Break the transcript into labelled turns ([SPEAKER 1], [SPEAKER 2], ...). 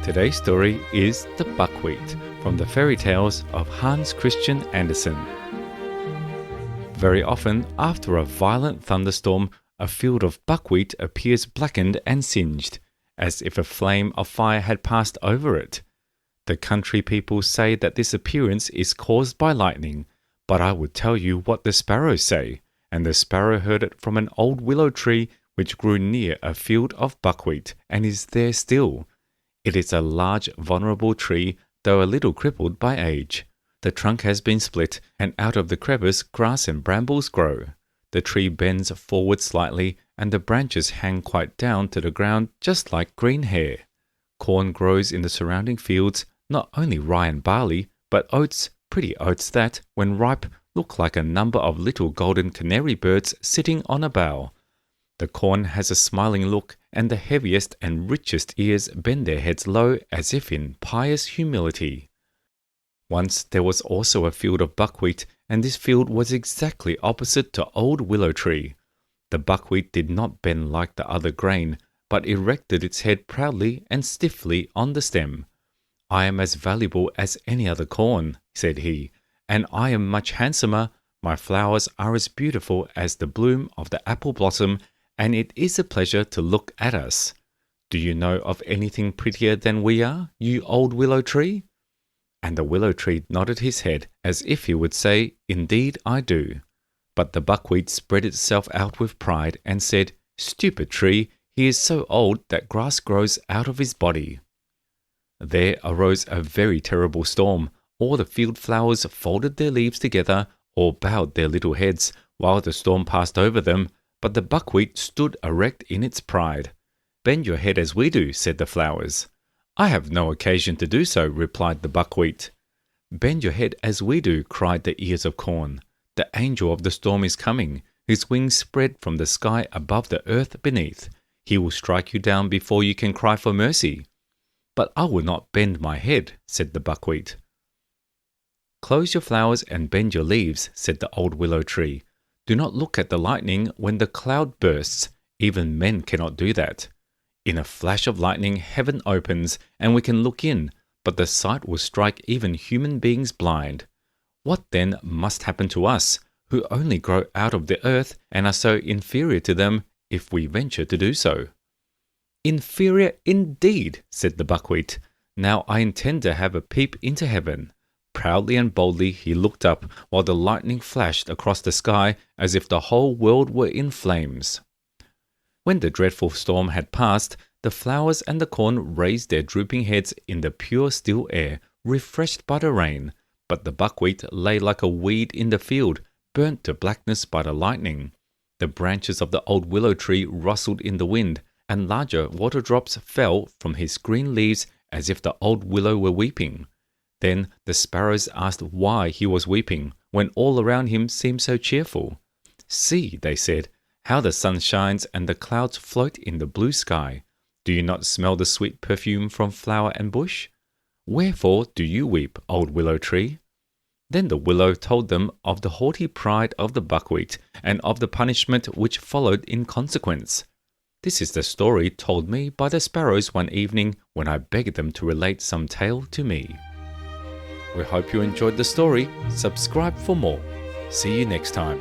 [SPEAKER 1] Today's story is The Buckwheat from the fairy tales of Hans Christian Andersen. Very often, after a violent thunderstorm, a field of buckwheat appears blackened and singed, as if a flame of fire had passed over it. The country people say that this appearance is caused by lightning, but I would tell you what the sparrows say, and the sparrow heard it from an old willow tree which grew near a field of buckwheat, and is there still. It is a large, vulnerable tree, though a little crippled by age. The trunk has been split, and out of the crevice grass and brambles grow. The tree bends forward slightly, and the branches hang quite down to the ground just like green hair. Corn grows in the surrounding fields, not only rye and barley, but oats, pretty oats that, when ripe, look like a number of little golden canary birds sitting on a bough. The corn has a smiling look, and the heaviest and richest ears bend their heads low as if in pious humility. Once there was also a field of buckwheat, and this field was exactly opposite to old willow tree. The buckwheat did not bend like the other grain, but erected its head proudly and stiffly on the stem. "I am as valuable as any other corn," said he, "and I am much handsomer. My flowers are as beautiful as the bloom of the apple blossom, and it is a pleasure to look at us. Do you know of anything prettier than we are, you old willow tree?" And the willow tree nodded his head as if he would say, "Indeed I do." But the buckwheat spread itself out with pride and said, "Stupid tree, he is so old that grass grows out of his body." There arose a very terrible storm. All the field flowers folded their leaves together or bowed their little heads while the storm passed over them, but the buckwheat stood erect in its pride. "Bend your head as we do," said the flowers. "I have no occasion to do so," replied the buckwheat. "Bend your head as we do," cried the ears of corn. "The angel of the storm is coming. His wings spread from the sky above the earth beneath. He will strike you down before you can cry for mercy." "But I will not bend my head," said the buckwheat. "Close your flowers and bend your leaves," said the old willow tree. "Do not look at the lightning when the cloud bursts. Even men cannot do that. In a flash of lightning heaven opens, and we can look in, but the sight will strike even human beings blind. What then must happen to us, who only grow out of the earth and are so inferior to them, if we venture to do so?" "Inferior indeed," said the buckwheat. "Now I intend to have a peep into heaven." Proudly and boldly he looked up, while the lightning flashed across the sky as if the whole world were in flames. When the dreadful storm had passed, the flowers and the corn raised their drooping heads in the pure still air, refreshed by the rain, but the buckwheat lay like a weed in the field, burnt to blackness by the lightning. The branches of the old willow tree rustled in the wind, and larger water drops fell from his green leaves as if the old willow were weeping. Then the sparrows asked why he was weeping, when all around him seemed so cheerful. "See," they said, "how the sun shines and the clouds float in the blue sky. Do you not smell the sweet perfume from flower and bush? Wherefore do you weep, old willow tree?" Then the willow told them of the haughty pride of the buckwheat, and of the punishment which followed in consequence. This is the story told me by the sparrows one evening when I begged them to relate some tale to me. We hope you enjoyed the story. Subscribe for more. See you next time.